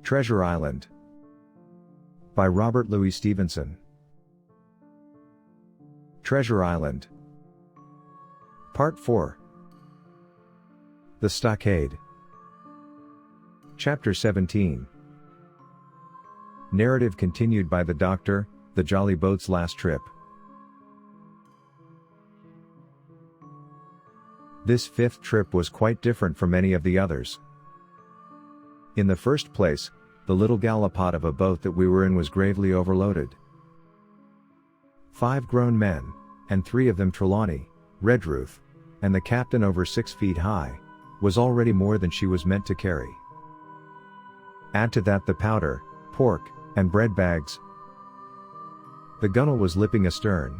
Treasure Island by Robert Louis Stevenson. Treasure Island. Part 4. The Stockade. Chapter 17. Narrative continued by the Doctor, the Jolly Boat's last trip. This fifth trip was quite different from any of the others. In the first place, the little gallipot of a boat that we were in was gravely overloaded. 5 grown men, and 3 of them Trelawney, Redruth, and the captain over 6 feet high, was already more than she was meant to carry. Add to that the powder, pork, and bread bags. The gunwale was lipping astern.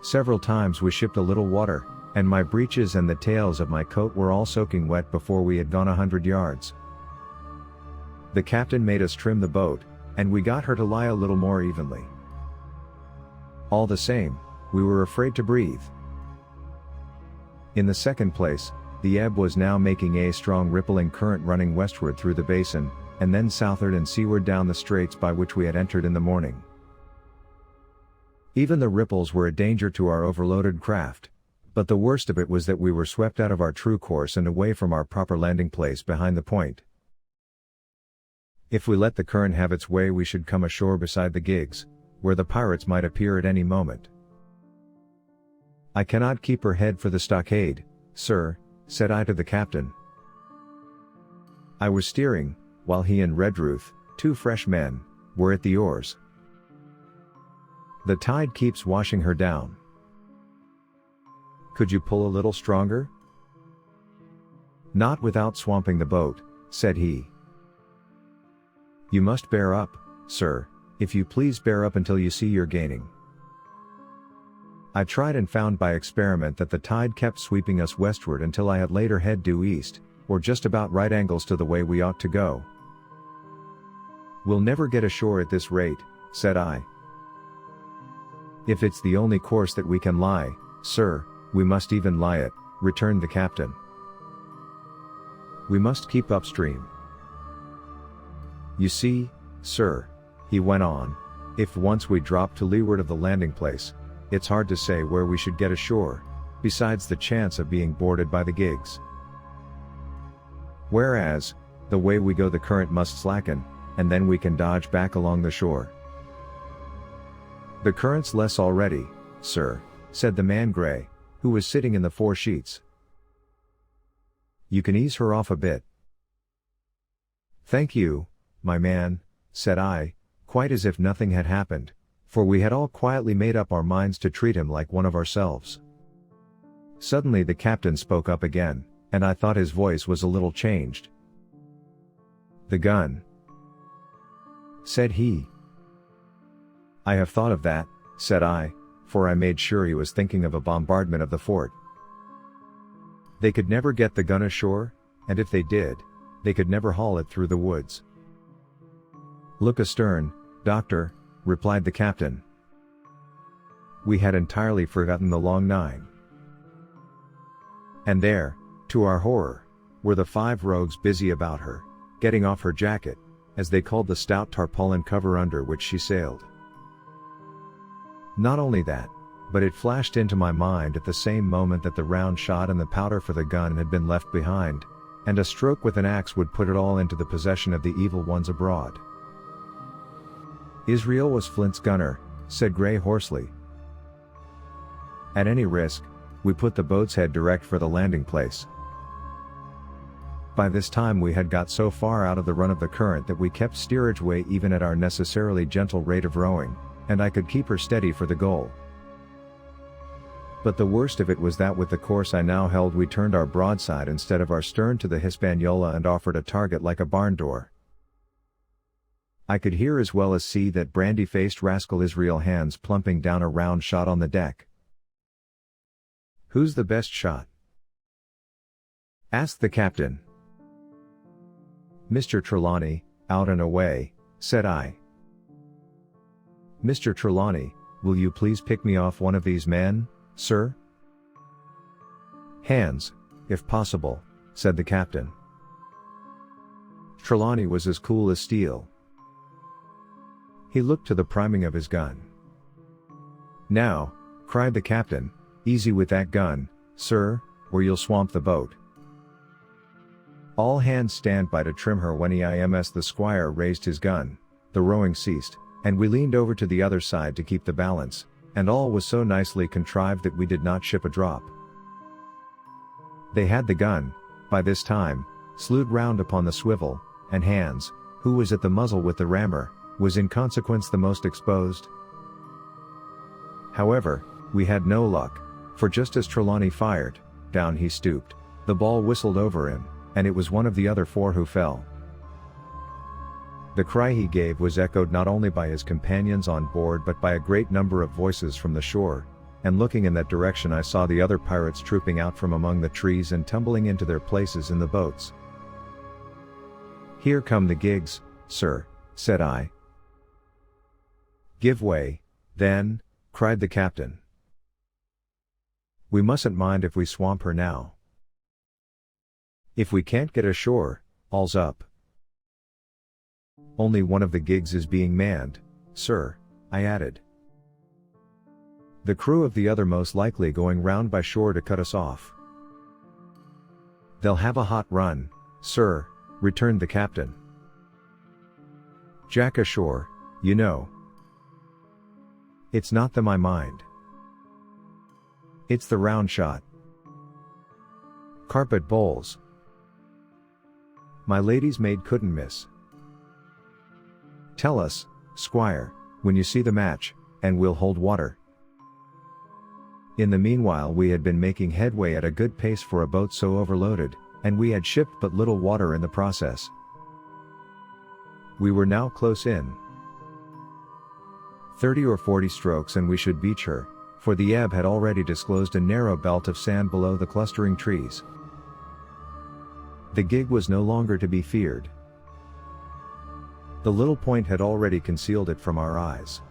Several times we shipped a little water, and my breeches and the tails of my coat were all soaking wet before we had gone 100 yards. The captain made us trim the boat, and we got her to lie a little more evenly. All the same, we were afraid to breathe. In the second place, the ebb was now making a strong rippling current running westward through the basin, and then southward and seaward down the straits by which we had entered in the morning. Even the ripples were a danger to our overloaded craft, but the worst of it was that we were swept out of our true course and away from our proper landing place behind the point. If we let the current have its way, we should come ashore beside the gigs, where the pirates might appear at any moment. "I cannot keep her head for the stockade, sir," said I to the captain. I was steering, while he and Redruth, 2 fresh men, were at the oars. "The tide keeps washing her down." "Could you pull a little stronger?" "Not without swamping the boat," said he. "You must bear up, sir, if you please bear up until you see you're gaining." I tried and found by experiment that the tide kept sweeping us westward until I had laid her head due east, or just about right angles to the way we ought to go. "We'll never get ashore at this rate," said I. "If it's the only course that we can lie, sir, we must even lie it," returned the captain. "We must keep upstream. You see, sir," he went on, "if once we drop to leeward of the landing place, it's hard to say where we should get ashore, besides the chance of being boarded by the gigs. Whereas, the way we go the current must slacken, and then we can dodge back along the shore." "The current's less already, sir," said the man Gray, who was sitting in the fore sheets. "You can ease her off a bit." "Thank you, my man," said I, quite as if nothing had happened, for we had all quietly made up our minds to treat him like one of ourselves. Suddenly the captain spoke up again, and I thought his voice was a little changed. "The gun," said he. "I have thought of that," said I, for I made sure he was thinking of a bombardment of the fort. "They could never get the gun ashore, and if they did, they could never haul it through the woods." "Look astern, Doctor," replied the captain. We had entirely forgotten the long 9. And there, to our horror, were the 5 rogues busy about her, getting off her jacket, as they called the stout tarpaulin cover under which she sailed. Not only that, but it flashed into my mind at the same moment that the round shot and the powder for the gun had been left behind, and a stroke with an axe would put it all into the possession of the evil ones abroad. "Israel was Flint's gunner," said Gray hoarsely. "At any risk, we put the boat's head direct for the landing place." By this time we had got so far out of the run of the current that we kept steerage way even at our necessarily gentle rate of rowing, and I could keep her steady for the goal. But the worst of it was that with the course I now held we turned our broadside instead of our stern to the Hispaniola and offered a target like a barn door. I could hear as well as see that brandy-faced rascal Israel hands plumping down a round shot on the deck. "Who's the best shot?" asked the captain. "Mr. Trelawney, out and away," said I. "Mr. Trelawney, will you please pick me off one of these men, sir?" "Hands, if possible," said the captain. Trelawney was as cool as steel. He looked to the priming of his gun. "Now," cried the captain, "easy with that gun, sir, or you'll swamp the boat. All hands stand by to trim her." When EIMS the squire raised his gun, the rowing ceased, and we leaned over to the other side to keep the balance, and all was so nicely contrived that we did not ship a drop. They had the gun, by this time, slewed round upon the swivel, and Hans, who was at the muzzle with the rammer, was in consequence the most exposed. However, we had no luck, for just as Trelawney fired, down he stooped, the ball whistled over him, and it was one of the other four who fell. The cry he gave was echoed not only by his companions on board but by a great number of voices from the shore, and looking in that direction I saw the other pirates trooping out from among the trees and tumbling into their places in the boats. "Here come the gigs, sir," said I. "Give way, then," cried the captain. "We mustn't mind if we swamp her now. If we can't get ashore, all's up." "Only one of the gigs is being manned, sir," I added. "The crew of the other most likely going round by shore to cut us off." "They'll have a hot run, sir," returned the captain. "Jack ashore, you know. It's not them I mind. It's the round shot. Carpet bowls. My lady's maid couldn't miss. Tell us, squire, when you see the match, and we'll hold water." In the meanwhile we had been making headway at a good pace for a boat so overloaded, and we had shipped but little water in the process. We were now close in. 30 or 40 strokes and we should beach her, for the ebb had already disclosed a narrow belt of sand below the clustering trees. The gig was no longer to be feared. The little point had already concealed it from our eyes.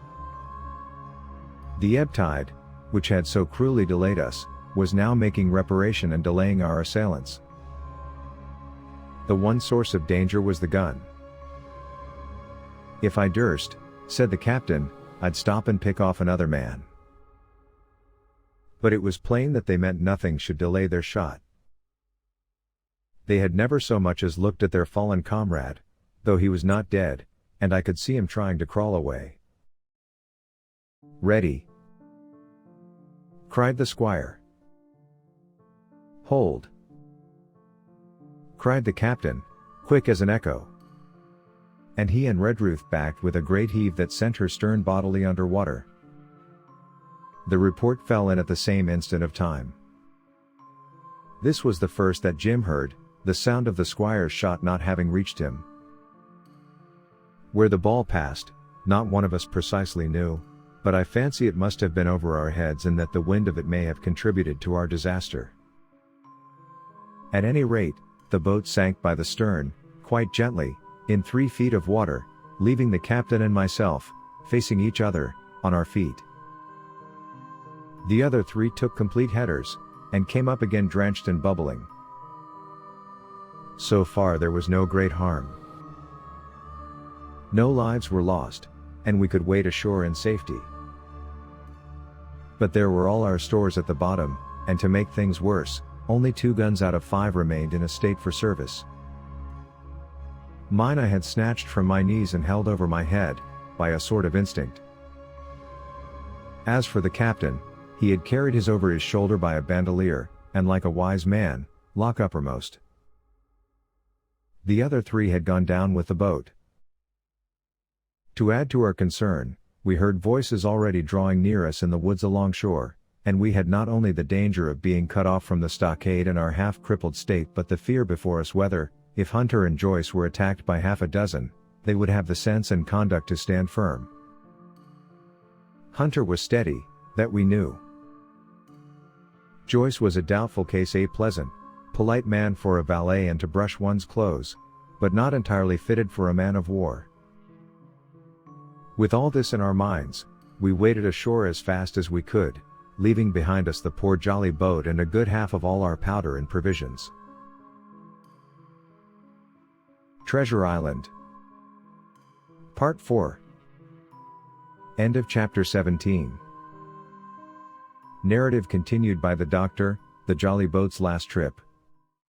The ebb tide, which had so cruelly delayed us, was now making reparation and delaying our assailants. The one source of danger was the gun. "If I durst," said the captain, "I'd stop and pick off another man." But it was plain that they meant nothing should delay their shot. They had never so much as looked at their fallen comrade, though he was not dead, and I could see him trying to crawl away. "Ready!" cried the squire. "Hold!" cried the captain, quick as an echo. And he and Redruth backed with a great heave that sent her stern bodily under water. The report fell in at the same instant of time. This was the first that Jim heard, the sound of the squire's shot not having reached him. Where the ball passed, not one of us precisely knew, but I fancy it must have been over our heads and that the wind of it may have contributed to our disaster. At any rate, the boat sank by the stern, quite gently, in 3 feet of water, leaving the captain and myself, facing each other, on our feet. The other 3 took complete headers, and came up again drenched and bubbling. So far there was no great harm. No lives were lost, and we could wade ashore in safety. But there were all our stores at the bottom, and to make things worse, only 2 guns out of 5 remained in a state for service. Mine I had snatched from my knees and held over my head, by a sort of instinct. As for the captain, he had carried his over his shoulder by a bandolier, and like a wise man, lock uppermost. The other 3 had gone down with the boat. To add to our concern, we heard voices already drawing near us in the woods alongshore, and we had not only the danger of being cut off from the stockade in our half-crippled state but the fear before us whether, if Hunter and Joyce were attacked by half a dozen, they would have the sense and conduct to stand firm. Hunter was steady, that we knew. Joyce was a doubtful case, a pleasant, polite man for a valet and to brush one's clothes, but not entirely fitted for a man of war. With all this in our minds, we waded ashore as fast as we could, leaving behind us the poor jolly boat and a good half of all our powder and provisions. Treasure Island. Part 4. End of Chapter 17. Narrative continued by the Doctor, The Jolly Boat's Last Trip.